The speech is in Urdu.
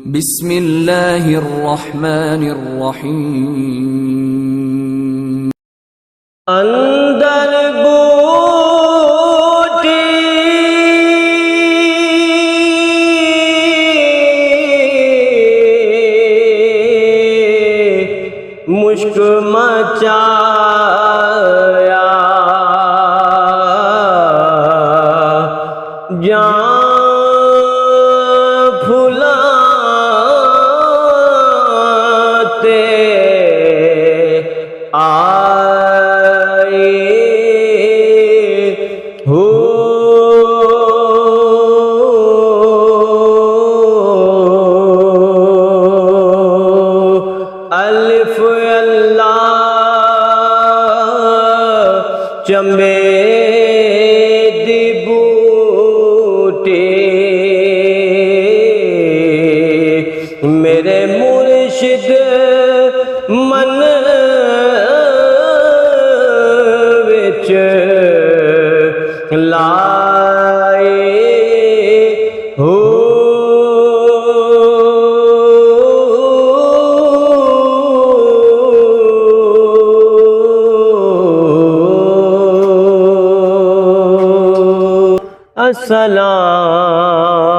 بسم اللہ الرحمن الرحیم اندر بوٹی مشک مچایا جان پھلاتے آئے ہو الف اللہ چمبے دی بوٹے میرے مرشد من وچ لائے ہو السلام